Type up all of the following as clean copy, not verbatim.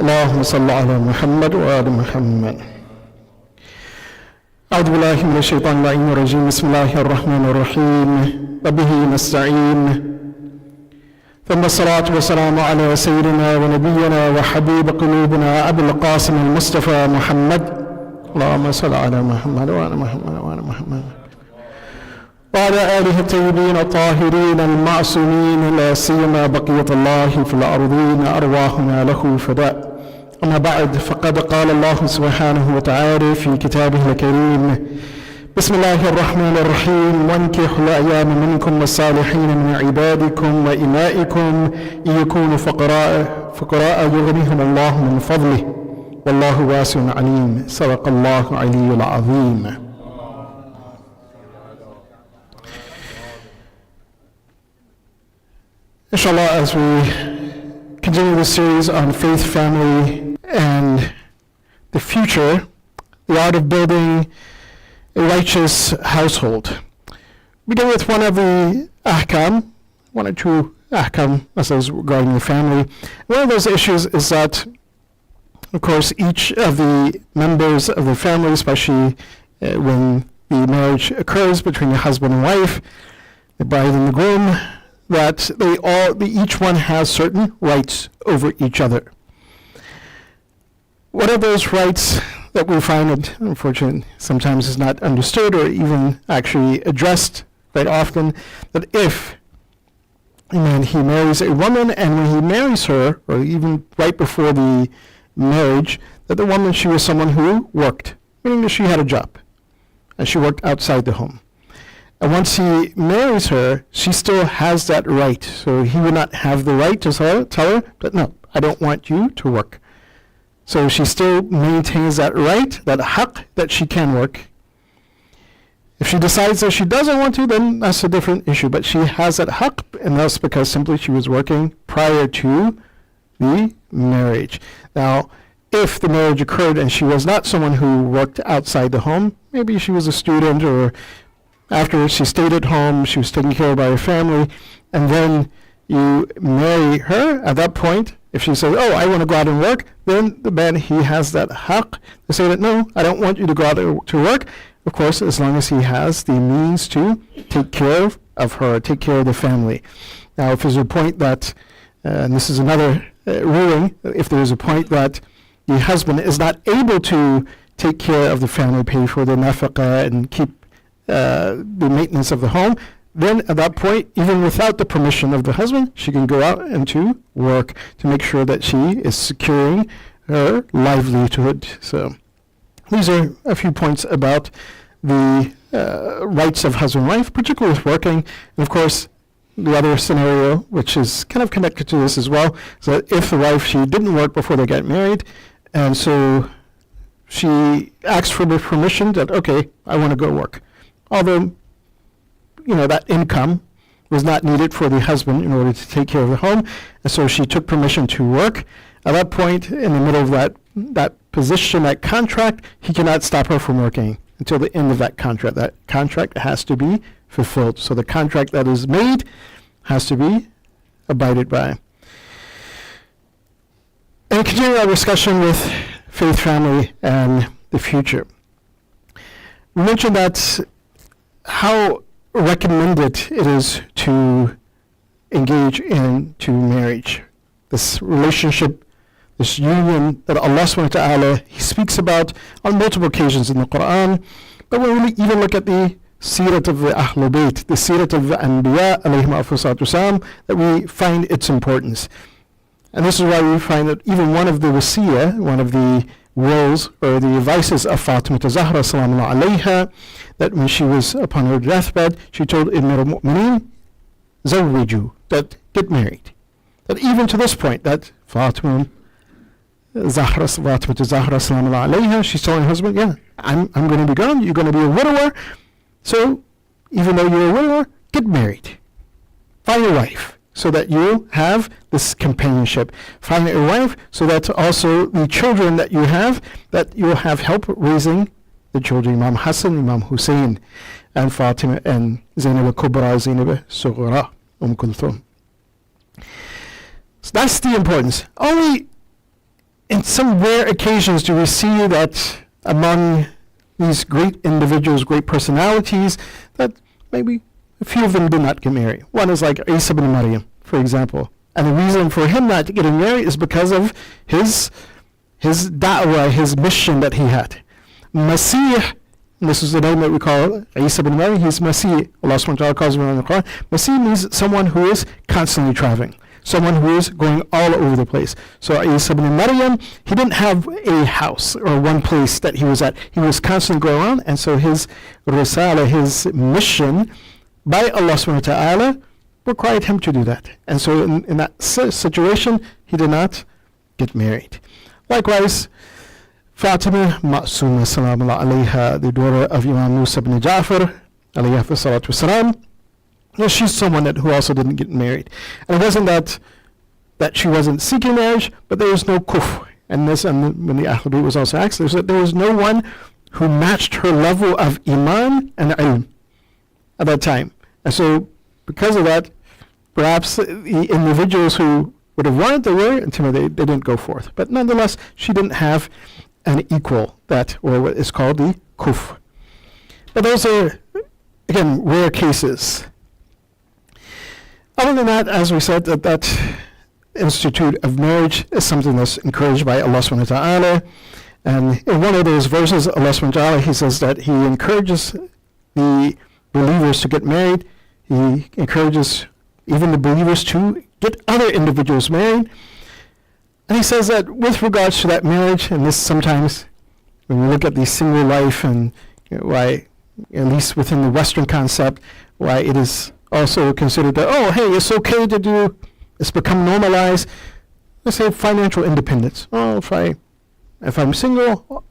اللهم صل على محمد وآل محمد. أعوذ بالله من الشيطان اللعين الرجيم. بسم الله الرحمن الرحيم. وبه نستعين. ثم الصلاة والسلام على سيدنا ونبينا وحبيب قلوبنا أبي القاسم المصطفى محمد. اللهم صل على محمد وآل محمد وآل محمد وعلى آله الطيبين الطاهرين المعصومين، لا سيما بقية الله في الأرضين أرواحنا له فداء. أما بعد، فقد قال الله سبحانه وتعالى في كتابه الكريم: بسم الله الرحمن الرحيم: وانكحوا الأيام منكم والصالحين من عبادكم وإمائكم إن يكونوا فقراء يغنيهم الله من فضله والله واسع عليم. صدق الله العلي العظيم. Inshallah, as we continue this series on faith, family, and the future, the art of building a righteous household, we begin with one of the ahkam, one or two ahkam mas'alas regarding the family. One of those issues is that, of course, each of the members of the family, especially when the marriage occurs between the husband and wife, the bride and the groom, that each one has certain rights over each other. What are those rights that we find that, unfortunately, sometimes is not understood or even actually addressed quite often? That if he marries a woman, and when he marries her, or even right before the marriage, that the woman, she was someone who worked, meaning that she had a job, and she worked outside the home. And once he marries her, she still has that right. So he would not have the right to tell her that, no, I don't want you to work. So she still maintains that right, that haqq, that she can work. If she decides that she doesn't want to, then that's a different issue. But she has that haqq, and that's because simply she was working prior to the marriage. Now, if the marriage occurred and she was not someone who worked outside the home, maybe she was a student, or after she stayed at home, she was taken care of by her family, and then you marry her, at that point, if she says, oh, I want to go out and work, then the man, he has that haqq to say that, no, I don't want you to go out to work, of course, as long as he has the means to take care of her, take care of the family. Now, if there's a point that, and this is another ruling, if there's a point that the husband is not able to take care of the family, pay for the nafaqah, and keep the maintenance of the home, then at that point, even without the permission of the husband, she can go out and to work to make sure that she is securing her livelihood. So these are a few points about the rights of husband and wife, particularly with working. And of course, the other scenario, which is kind of connected to this as well, is that if the wife, she didn't work before they got married, and so she asks for the permission that, okay, I want to go work. Although, that income was not needed for the husband in order to take care of the home, and so she took permission to work. At that point, in the middle of that position, that contract, he cannot stop her from working until the end of that contract. That contract has to be fulfilled. So the contract that is made has to be abided by. And continue our discussion with faith, family, and the future. We mentioned that how recommended it is to engage into marriage, this relationship, this union that Allah subhanahu wa ta'ala, He speaks about on multiple occasions in the Quran. But when we even look at the Sirat of the Ahlul Bayt, the Sirat of the Anbiya, alayhim afsalatu wasalam, that we find its importance. And this is why we find that even one of the wasiyah, one of the wills or the advices of Fatima Zahra sallallahu alayha, that when she was upon her deathbed, she told Ibn al-Mu'mineen, Zawwiju, that get married. That even to this point, that Fatima Zahra sallallahu alayha, she's telling her husband, yeah, I'm going to be gone, you're going to be a widower, so even though you're a widower, get married. Find a wife, so that you have this companionship. Find a wife so that also the children that you have, that you will have help raising the children, Imam Hassan, Imam Hussein, and Fatima, and Zainab al-Kubra, Zainab al-Sughra, Kulthum. So that's the importance. Only in some rare occasions do we see that among these great individuals, great personalities, that maybe a few of them did not get married. One is like Isa ibn Maryam, for example. And the reason for him not getting married is because of his da'wah, his mission that he had. Masih, and this is the name that we call Isa ibn Maryam, he's Masih. Allah subhanahu wa ta'ala calls him in the Quran. Masih means someone who is constantly traveling, someone who is going all over the place. So Isa ibn Maryam, he didn't have a house or one place that he was at. He was constantly going around, and so his risala, his mission by Allah subhanahu wa ta'ala required him to do that. And so in that situation, he did not get married. Likewise, Fatima Ma'suma salamullah alayha, the daughter of Imam Musa ibn Jafar, alayhi salatu wasalam, she's someone who also didn't get married. And it wasn't that she wasn't seeking marriage, but there was no kufr. And when the Ahl Bayt was also asked, there was no one who matched her level of iman and ilm at that time. And so because of that, perhaps the individuals who would have wanted to wear until they didn't go forth. But nonetheless, she didn't have an equal that, or what is called the kufr. But those are, again, rare cases. Other than that, as we said, that institute of marriage is something that's encouraged by Allah subhanahu wa ta'ala. And in one of those verses, Allah subhanahu wa ta'ala, he says that he encourages the believers to get married. He encourages even the believers to get other individuals married. And he says that with regards to that marriage, and this sometimes, when we look at the single life and why, at least within the Western concept, why it is also considered that, oh, hey, it's okay to do, it's become normalized. Let's say financial independence. Oh, if I'm single,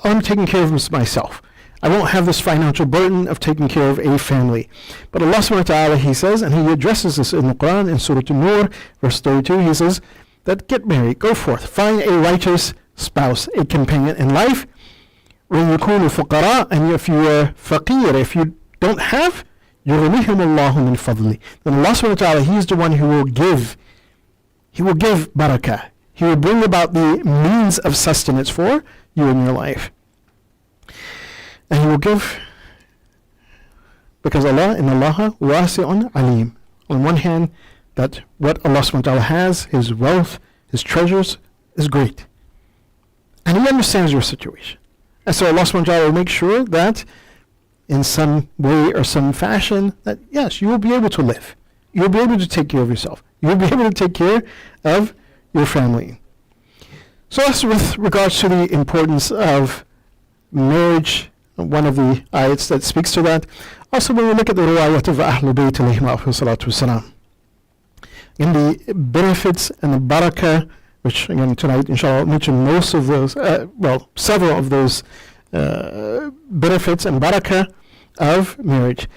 I'm taking care of myself. I won't have this financial burden of taking care of a family. But Allah subhanahu wa ta'ala, he says, and he addresses this in the Quran, in Surah An-Nur, verse 32, he says that get married, go forth, find a righteous spouse, a companion in life. وَإِن يَكُونُوا فُقَرَاءَ, and if you are faqir, if you don't have, يُغْنِهِمُ اللَّهُ مِنْ فَضْلِهِ, then Allah subhanahu wa ta'ala, he is the one who will give. He will give barakah. He will bring about the means of sustenance for you in your life. And he will give, because Allah, in Allah, wasi'un alim. On one hand, that what Allah subhanahu wa ta'ala has, his wealth, his treasures, is great. And he understands your situation. And so Allah subhanahu wa ta'ala will make sure that in some way or some fashion, that yes, you will be able to live. You'll be able to take care of yourself. You'll be able to take care of your family. So that's with regards to the importance of marriage, one of the ayats that speaks to that. Also, when we look at the riwayat of Ahl Bayt alayhim salatu wasalam, in the benefits and the barakah, which again tonight inshallah I'll mention most of those, several of those benefits and barakah of marriage.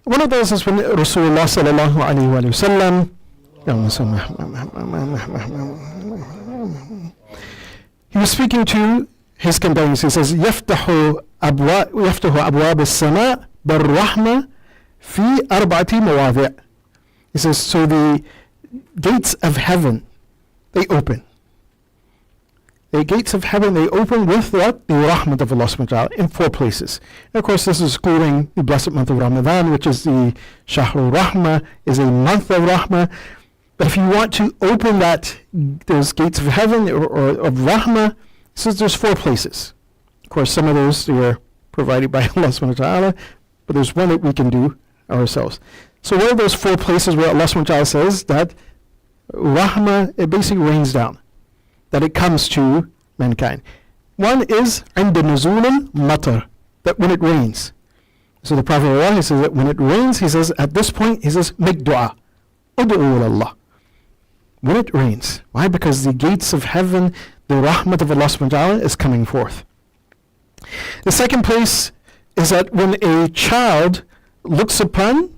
One of those is when Rasulullah sallallahu alayhi wa sallam, he was speaking to his companions. He says, يفتح أبواب السماء بالرحمة في أربعة مواضع. He says, so the gates of heaven, they open. The gates of heaven, they open with what? The rahmat of Allah subhanahu wa ta'ala in 4 places. And of course, this is excluding the blessed month of Ramadan, which is the Shahrul Rahmah, is a month of Rahmah. But if you want to open those gates of heaven or of Rahmah, says there's 4 places. Of course, some of those are provided by Allah subhanahu wa ta'ala, but there's one that we can do ourselves. So what are those 4 places where Allah subhanahu wa ta'ala says that Rahmah, it basically rains down, that it comes to mankind? One is عند نزول المطر, that when it rains. So the Prophet of Allah, he says that when it rains, he says at this point, he says, make dua. Udu'u Allah. When it rains. Why? Because the gates of heaven, the rahmat of Allah subhanahu wa ta'ala is coming forth. The second place is that when a child looks upon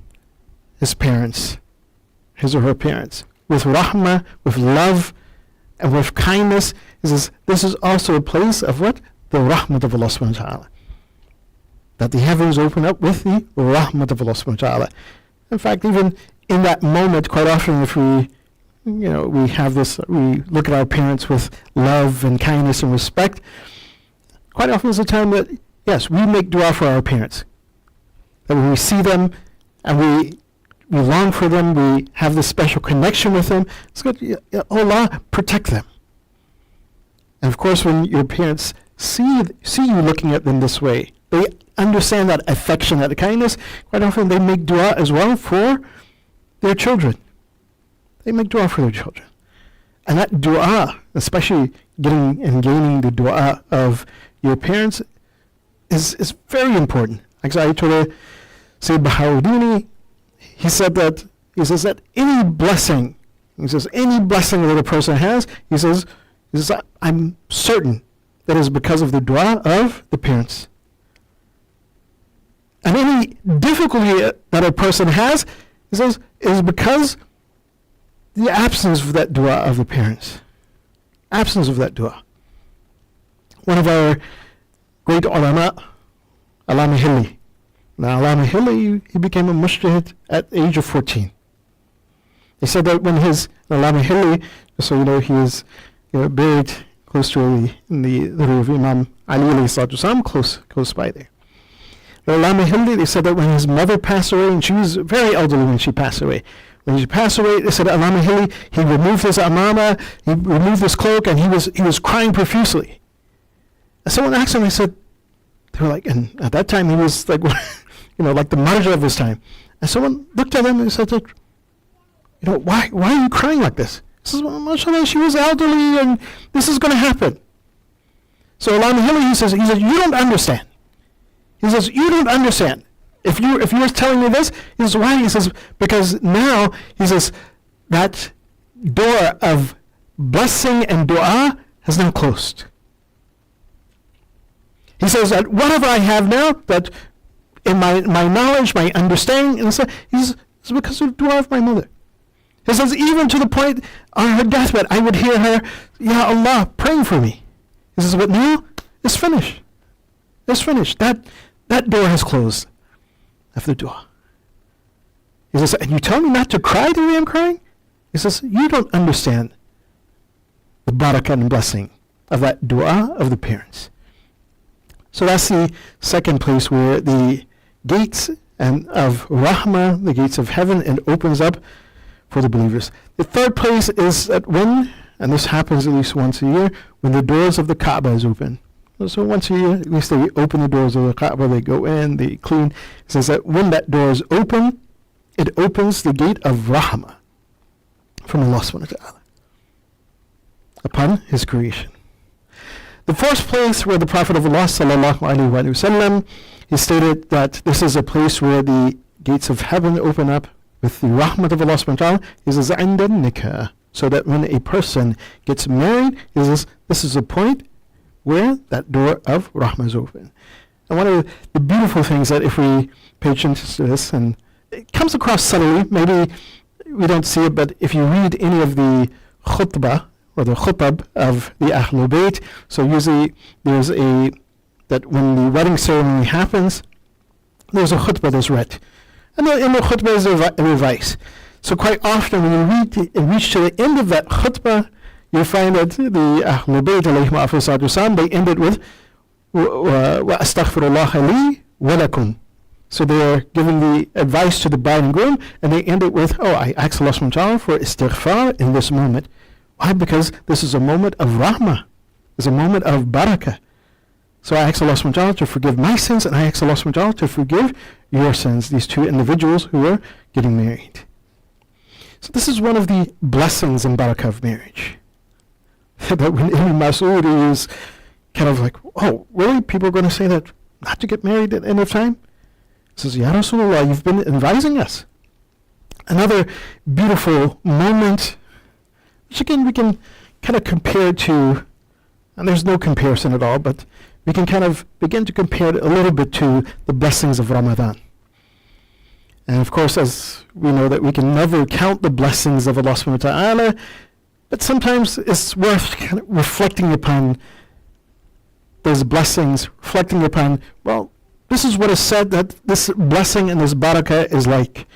his parents, his or her parents, with rahmah, with love, and with kindness, he says this is also a place of what? The rahmat of Allah subhanahu wa ta'ala. That the heavens open up with the rahmat of Allah subhanahu wa ta'ala. In fact, even in that moment, quite often if we we have this, we look at our parents with love and kindness and respect. Quite often is a time that, yes, we make dua for our parents. That when we see them and we long for them, we have this special connection with them. It's good. Allah, protect them. And of course, when your parents see you looking at them this way, they understand that affection, that kindness. Quite often they make dua as well for their children. They make dua for their children. And that dua, especially gaining the dua of your parents, is very important. Actually, I told Sayyid Bahauddini, he says that any blessing that a person has, he says, I'm certain that is because of the dua of the parents. And any difficulty that a person has, he says, is because the absence of that dua of the parents. Absence of that dua. One of our great ulama, Allama Hilli. Now, Allama Hilli, he became a mujtahid at the age of 14. They said that when Allama Hilli, so he was buried close to the of Imam Ali alayhi salatu wasalam, close by there. But Allama Hilli, they said that when his mother passed away, and she was very elderly when she passed away. When she passed away, they said Allama Hilli, he removed his amama, he removed his cloak, and he was crying profusely. And someone asked him, they were like, and at that time he was like, like the marja of his time. And someone looked at him and said, why are you crying like this? He says, well, mashallah, she was elderly and this is going to happen. So Allama Hilli, he says, you don't understand. He says, you don't understand. If you were telling me this, he says, why? He says, because now, he says, that door of blessing and dua has now closed. He says that whatever I have now, that in my knowledge, my understanding, and so, it's because of the dua of my mother. He says, even to the point on her deathbed, I would hear her, Ya Allah, praying for me. He says, but now, it's finished. It's finished. That door has closed after dua. He says, and you tell me not to cry the way I'm crying? He says, you don't understand the barakah and blessing of that dua of the parents. So that's the second place where the gates of rahmah, the gates of heaven, it opens up for the believers. The third place is that when, and this happens at least once a year, when the doors of the Kaaba is open. So once a year, at least they open the doors of the Kaaba, they go in, they clean. It says that when that door is open, it opens the gate of rahmah from Allah subhanahu wa ta'ala upon His creation. The fourth place where the Prophet of Allah sallallahu alaihi wasallam, he stated that this is a place where the gates of heaven open up with the rahmat of Allah subhanahu wa ta'ala. He says, عند النكاح, so that when a person gets married, he says, this is a point where that door of rahmah is open. And one of the beautiful things that if we pay attention to this, and it comes across subtly, maybe we don't see it, but if you read any of the khutbah, or the khutab of the Ahlul Bayt, so usually there's that when the wedding ceremony happens, there's a khutbah that's read. And in the khutbah is a advice. So quite often when you reach to the end of that khutbah, you find that the Ahlul Bayt alayhim afsadu wasalam, they end it with wa astaghfirullah li wa lakum. So they are giving the advice to the bride and groom, and they end it with, I ask Allah subhanahu wa ta'ala for istighfar in this moment. Why? Because this is a moment of rahmah. It's a moment of barakah. So I ask Allah subhanahu wa ta'ala to forgive my sins, and I ask Allah subhanahu wa ta'ala to forgive your sins, these two individuals who are getting married. So this is one of the blessings and barakah of marriage. That when Ibn Mas'ud is kind of like, really? People are going to say that not to get married at the end of time? He says, Ya Rasulullah, you've been advising us. Another beautiful moment, which again we can kind of compare to, and there's no comparison at all, but we can kind of begin to compare it a little bit to the blessings of Ramadan. And of course, as we know that we can never count the blessings of Allah subhanahu wa ta'ala, but sometimes it's worth kind of reflecting upon those blessings, reflecting upon, this is what is said that this blessing and this barakah is like.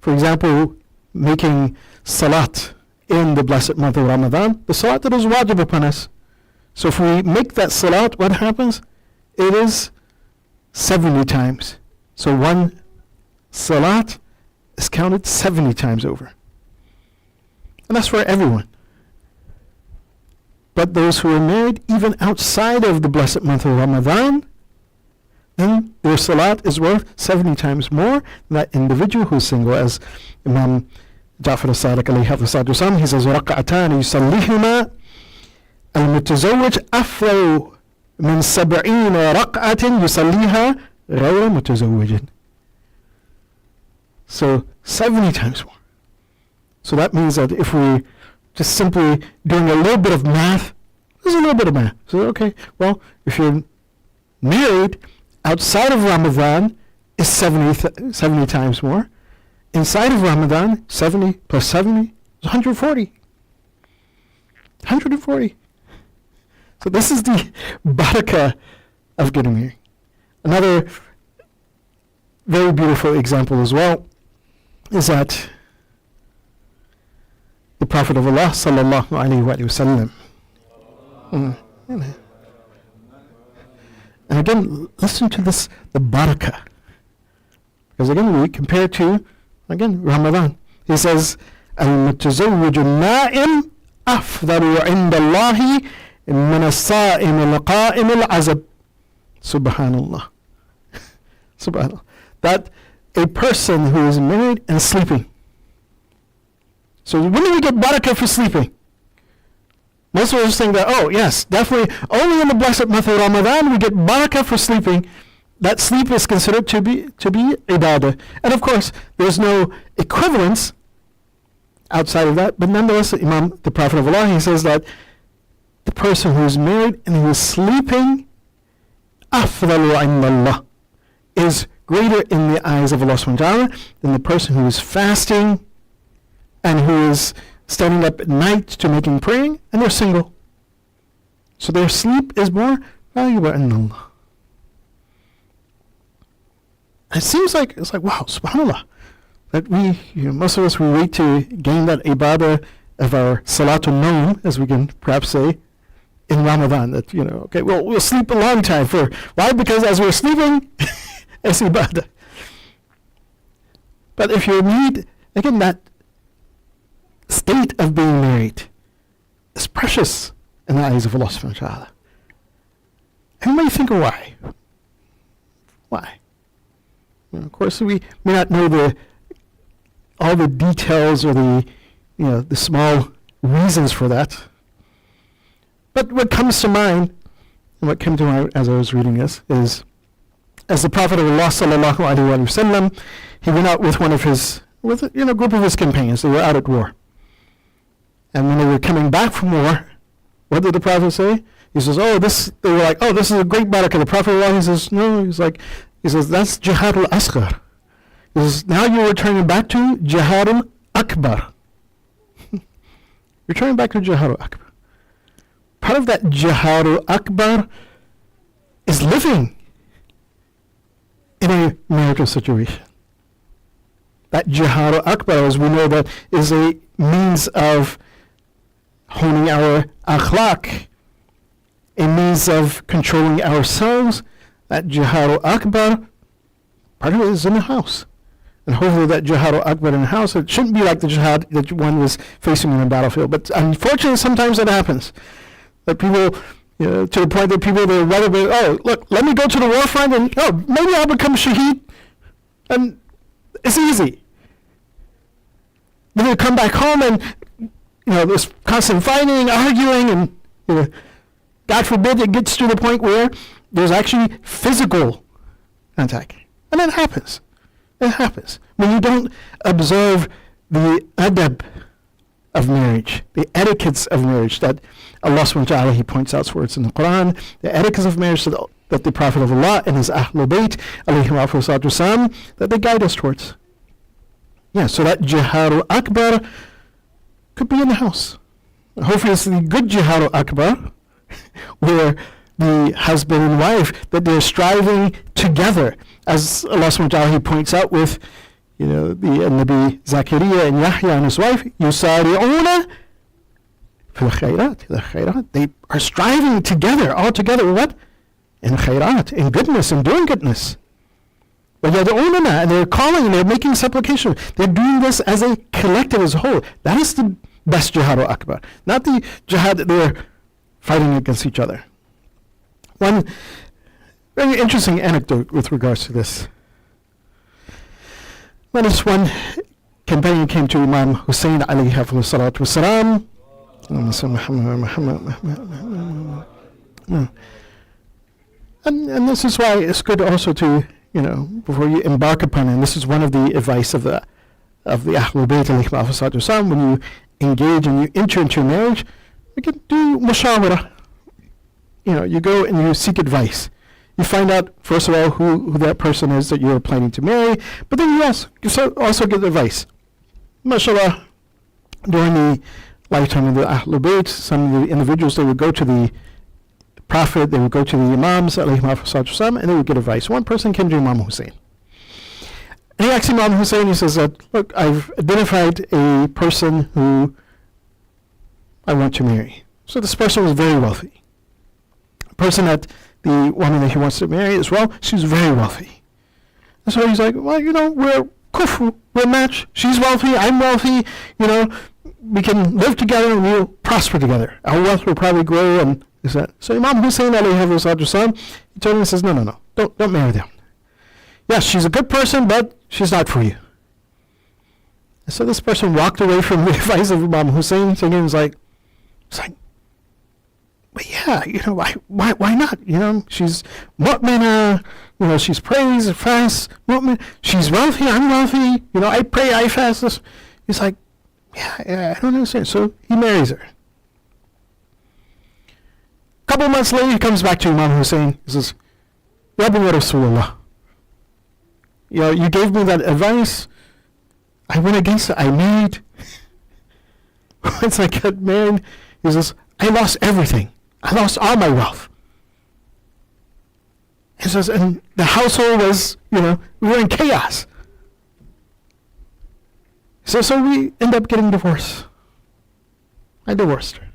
For example, making salat in the blessed month of Ramadan, the salat that is wajib upon us. So if we make that salat, what happens? It is 70 times. So one salat is counted 70 times over. And that's for everyone. But those who are married, even outside of the blessed month of Ramadan, then their salat is worth 70 times more than that individual who is single. As Imam Jafar al-Sadiq alayhi salatu wasalam, he says, رَقَعَتَانِ يُصَلِّهِمَا الْمُتَزَوِّجْ أَفْضَلُ مِنْ 70 رَقْعَةٍ يُصَلِّيهَا غَيْرَ مُتَزَوِّجٍ. So 70 times more. So that means that if we just simply doing a little bit of math, there's a little bit of math. So okay, well, if you're married outside of Ramadan is 70 times more. Inside of Ramadan, 70 plus 70 is 140. 140. So this is the barakah of getting married. Another very beautiful example as well is that the Prophet of Allah sallallahu alaihi wasallam. And again, listen to this, the barakah. Because again, we compare to, again, Ramadan. He says, المتزوج النائم أفضل عند الله من الصائم القائم العزب. Subhanallah. Subhanallah. That a person who is married and sleeping. So when do we get barakah for sleeping? Most of us think that, oh yes, definitely only in the blessed month of Ramadan we get barakah for sleeping. That sleep is considered to be ibadah. And of course, there's no equivalence outside of that, but nonetheless, the Prophet of Allah, he says that the person who is married and who is sleeping, أَفْضَلُ عِنْدَ اللَّهِ, is greater in the eyes of Allah subhanahu wa ta'ala than the person who is fasting and who is standing up at night to making praying, and they're single. So their sleep is more valuable in Allah. It seems like, it's like, wow, subhanAllah, that we, most of us, we wait to gain that ibadah of our salatul noam, as we can perhaps say, in Ramadan, that, okay, well, we'll sleep a long time for, why? Because as we're sleeping, it's ibadah. But if you need, again, that state of being married is precious in the eyes of Allah subhanahu wa ta'ala. And you may think, why? Why? Of course, we may not know all the details or the small reasons for that. But what comes to mind, and what came to mind as I was reading this, is as the Prophet of Allah sallallahu alaihi wasallam, he went out with a group of his companions. They were out at war. And when they were coming back from war, what did the Prophet say? He says, they were like, oh, this is a great barakah. The Prophet of Allah, he says, no, he says, that's jihad al-asghar. He says, now you're returning back to jihad al-akbar. Returning back to jihad al-akbar. Part of that jihad al-akbar is living in a marital situation. That jihad al-akbar, as we know, that is a means of honing our akhlaq, a means of controlling ourselves. That jihad al-akbar, part of it is in the house. And hopefully that jihad al-akbar in the house, it shouldn't be like the jihad that one was facing in the battlefield. But unfortunately, sometimes that happens. That people, to the point that people, they're rather, look, let me go to the war front and, maybe I'll become shaheed. And it's easy. Then they come back home and, there's constant fighting, arguing, and, God forbid it gets to the point where there's actually physical contact. And it happens. It happens. When you don't observe the adab of marriage, the etiquettes of marriage that Allah subhanahu wa ta'ala, he points out words in the Quran, the etiquettes of marriage that the Prophet of Allah and his Ahlul Bayt, alayhim salatu wasalam, that they guide us towards. Yeah, so that jihad al-akbar could be in the house. Hopefully it's the good jihad al-akbar, where the husband and wife, that they're striving together. As Allah subhanahu wa ta'ala, he points out with, the Nabi Zakaria and Yahya and his wife, يُسَارِعُونَ الخيرات. They are striving together, all together, what? In khairat, in goodness, in doing goodness. وَيَدْعُونَنَا, and they're calling, and they're making supplication. They're doing this as a collective, as a whole. That is the best jihad akbar, not the jihad that they're fighting against each other. One very interesting anecdote with regards to this. When this one companion came to Imam Hussein alayhi salatu wasalam, and this is why it's good also to, before you embark upon it, and this is one of the advice of the Ahlul Bayt alayhi salatu wasalam, when you engage and you enter into marriage, you can do mushawara. You go and you seek advice. You find out, first of all, who that person is that you're planning to marry, but then you also get advice. MashaAllah, during the lifetime of the Ahlul Bayt, some of the individuals, they would go to the Prophet, they would go to the Imams, and they would get advice. One person came to Imam Hussein. And he asked Imam Hussein, he says that, look, I've identified a person who I want to marry. So this person was very wealthy. The person that the woman that he wants to marry as well, she's very wealthy. And so he's like, well, we're kufu, we're a match. She's wealthy, I'm wealthy, we can live together and we'll prosper together. Our wealth will probably grow and this that. So Imam Hussein alayhi salatu, he told him, he says, no, don't marry them. Yes, she's a good person, but she's not for you. And so this person walked away from the advice of Imam Hussein, thinking, it's like, but yeah, why not? She's mu'mina, she's prays, fasts, mu'min. She's wealthy, I'm wealthy, I pray, I fast. He's like, yeah, I don't understand. So he marries her. A couple of months later, he comes back to Imam Hussein. He says, Ya Abu Rasulullah, you gave me that advice. I went against it. I married. Once I got married, he says, I lost everything. I lost all my wealth. He says, and the household was, we were in chaos. So we end up getting divorced. I divorced her.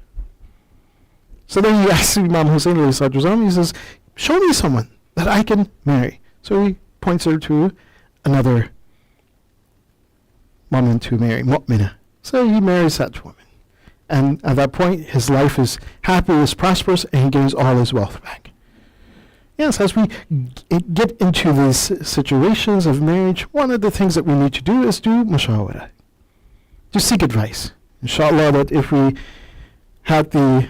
So then he asks Imam Hussein, he says, show me someone that I can marry. So he points her to another woman to marry, mu'mina. So he marries that woman. And at that point, his life is happy, is prosperous, and he gains all his wealth back. Yes, as we get into these situations of marriage, one of the things that we need to do is do mushawara, to seek advice. Inshallah, that if we had the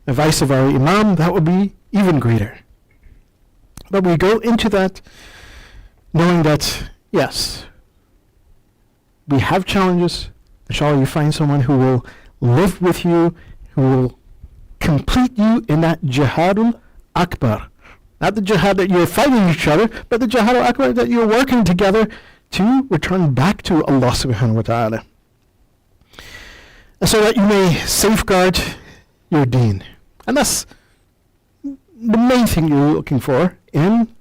advice of our Imam, that would be even greater. But we go into that knowing that, yes, we have challenges. Inshallah, you find someone who will live with you, who will complete you in that jihadul akbar. Not the jihad that you're fighting each other, but the jihadul akbar that you're working together to return back to Allah subhanahu wa ta'ala. And so that you may safeguard your deen. And that's the main thing you're looking for in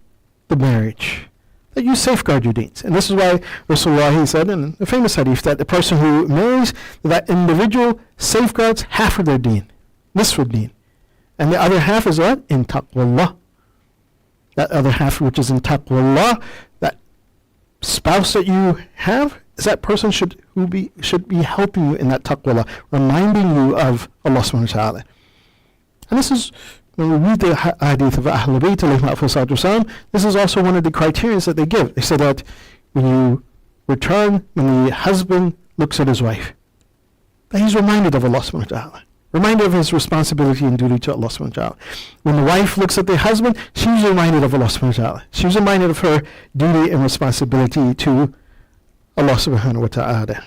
the marriage, that you safeguard your deeds. And this is why Rasulullah said in the famous hadith that the person who marries, that individual safeguards half of their deen, nisful deen. And the other half is what? In taqwallah. That other half which is in taqwallah, that spouse that you have, is that person should be helping you in that taqwallah, reminding you of Allah subhanahu wa ta'ala. And this is, when we read the hadith of Ahlul Bayt alayhi salatu, this is also one of the criteria that they give. They say that when you return, when the husband looks at his wife, that he's reminded of Allah subhanahu wa ta'ala, reminded of his responsibility and duty to Allah subhanahu wa ta'ala. When the wife looks at the husband, she's reminded of Allah subhanahu wa ta'ala. She's reminded of her duty and responsibility to Allah subhanahu wa ta'ala.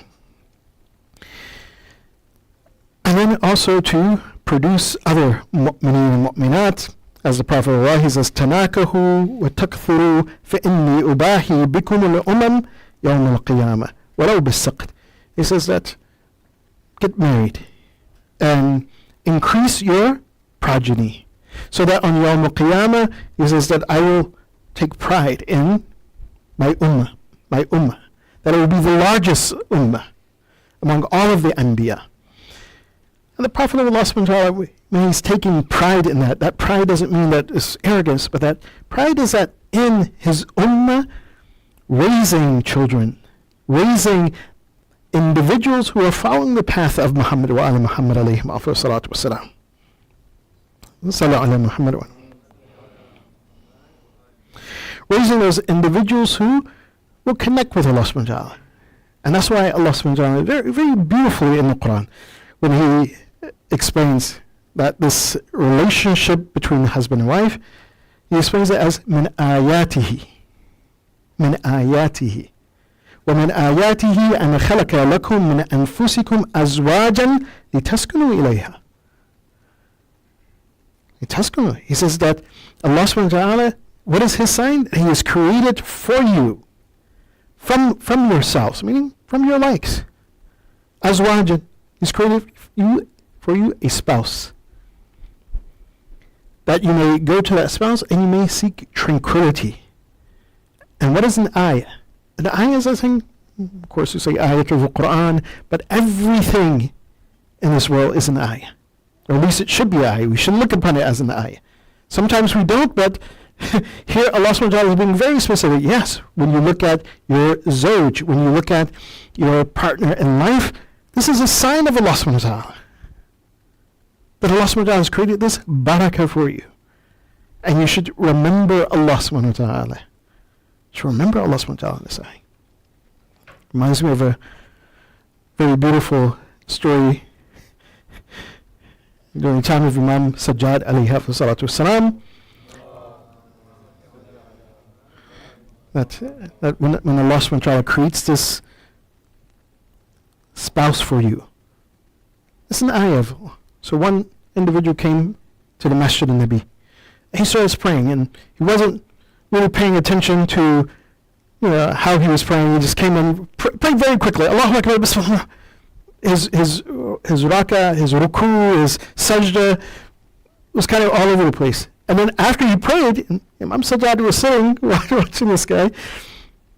And then also to produce other mu'mineen and mu'minat, as the Prophet of Allah, he says, تَنَاكَهُ وَتَكْثُرُوا فَإِنِّي أُبَاهِي بِكُمُ الْأُمَمْ يَوْمَ الْقِيَامَةِ وَلَوْ بِالسَّقْطِ. He says that, get married and increase your progeny, so that on Yawm al-Qiyamah, he says that I will take pride in my ummah, that it will be the largest ummah among all of the anbiya. And the Prophet of Allah subhanahu wa ta'ala, when he's taking pride in that pride doesn't mean that it's arrogance, but that pride is that in his ummah, raising children, raising individuals who are following the path of Muhammad wa ala Muhammad alayhim afdal salatu wassalam. Sallu ala Muhammad wa raising those individuals who will connect with Allah subhanahu wa ta'ala. And that's why Allah subhanahu wa ta'ala very, very beautifully in the Quran, when he explains that this relationship between husband and wife, he explains it as min ayatihi. Min ayatihi. ومن آياته أن خلق لكم من أنفسكم أزواجا لتسكنوا إليها. لتسكنوا. He says that Allah subhanahu wa ta'ala, what is his sign? He has created for you from yourselves, meaning from your likes. Azwajan. He's created for you a spouse, that you may go to that spouse and you may seek tranquility. And what is an ayah? An ayah is a thing, of course you say ayat of the Quran, but everything in this world is an ayah. Or at least it should be an ayah. We should look upon it as an ayah. Sometimes we don't, but here Allah subhanahu wa ta'ala is being very specific. Yes, when you look at your zawj, when you look at your partner in life, this is a sign of Allah subhanahu wa ta'ala. That Allah subhanahu wa ta'ala has created this barakah for you. And you should remember Allah subhanahu wa ta'ala. You should remember Allah subhanahu wa ta'ala in this ayah. Reminds me of a very beautiful story during the time of Imam Sajjad alayhi salatu wasalam. That when Allah subhanahu wa ta'ala creates this spouse for you, it's an ayah. So one individual came to the Masjid al-Nabi. He started praying, and he wasn't really paying attention to how he was praying. He just came and prayed very quickly. Allahu Akbar, Bismillah. His rakah, his ruku, his sajda was kind of all over the place. And then after he prayed, and Imam Sajjad was sitting watching this guy.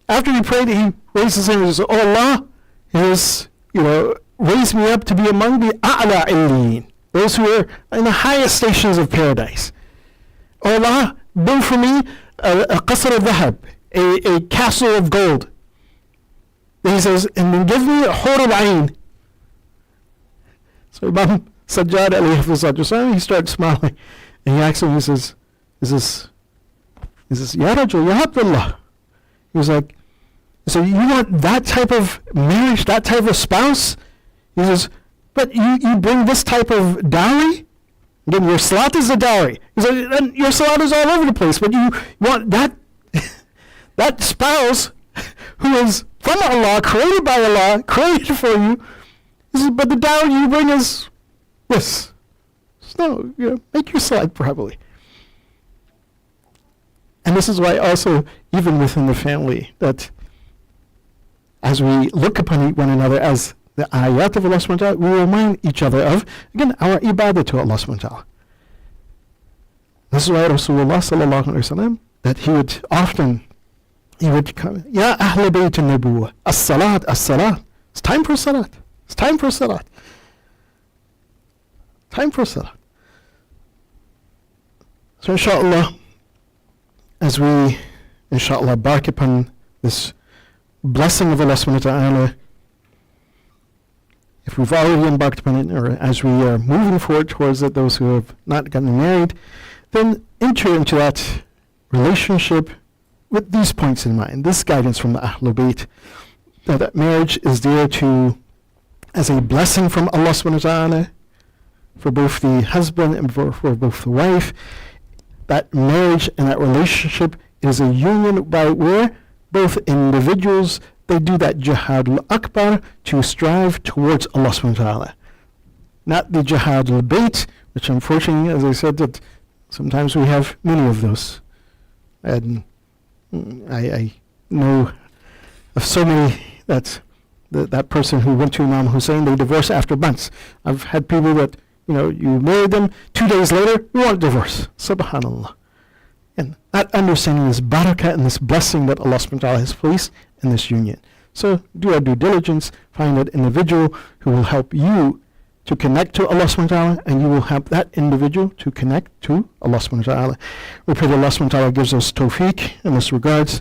After he prayed, he raised his hand and said, "Oh Allah, raise me up to be among the a'la illeen, those who are in the highest stations of paradise. Oh Allah, build for me a qasr al-dhahab, a castle of gold." Then he says, "And then give me a hur al-ayn." So Imam Sajjad alayhi salatu, he started smiling. And he asked him, he says, is this Ya Rajul, Ya Abdullah? He was like, so you want that type of marriage, that type of spouse? He says, but you bring this type of dowry? Again, your salat is a dowry. He said, and your salat is all over the place, but you want that spouse who is from Allah, created by Allah, created for you. He says, but the dowry you bring is this. No, make your salat properly. And this is why also, even within the family, that as we look upon one another as the ayat of Allah subhanahu wa ta'ala, we remind each other of, again, our ibadah to Allah subhanahu wa ta'ala. This is why Rasulullah sallallahu alayhi wa sallam, that he would come, Ya Ahl Bayt al-Nubuwwah, as-salat, as-salat. It's time for salat. It's time for salat. Time for salat. So inshallah, as we inshallah embark upon this blessing of Allah subhanahu wa ta'ala, if we've already embarked upon it, or as we are moving forward towards it, those who have not gotten married, then enter into that relationship with these points in mind, this guidance from the Ahlul Bayt, that marriage is there as a blessing from Allah subhanahu wa ta'ala, for both the husband and for both the wife. That marriage and that relationship is a union by where both individuals, they do that jihad al-akbar to strive towards Allah subhanahu wa ta'ala. Not the jihad al-bayt, which unfortunately, as I said, that sometimes we have many of those. And I know of so many that person who went to Imam Hussein, they divorced after months. I've had people that you married them, 2 days later, you want a divorce. Subhanallah. And not understanding this barakah and this blessing that Allah subhanahu wa ta'ala has placed in this union. So do our due diligence, find that individual who will help you to connect to Allah subhanahu wa ta'ala, and you will help that individual to connect to Allah subhanahu wa ta'ala. We pray that Allah subhanahu wa ta'ala gives us tawfiq in this regards.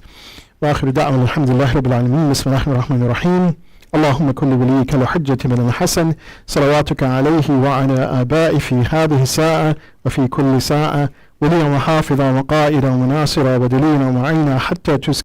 وآخر دعوانا الحمد لله رب العالمين. بسم الله الرحمن الرحيم. اللهم كن لوليك الحجة بن الحسن صلواتك عليه وعلى آبائه في هذه الساعة وفي كل ساعة وليا وحافظا وقائدا وناصرا ودليلا ومعينا حتى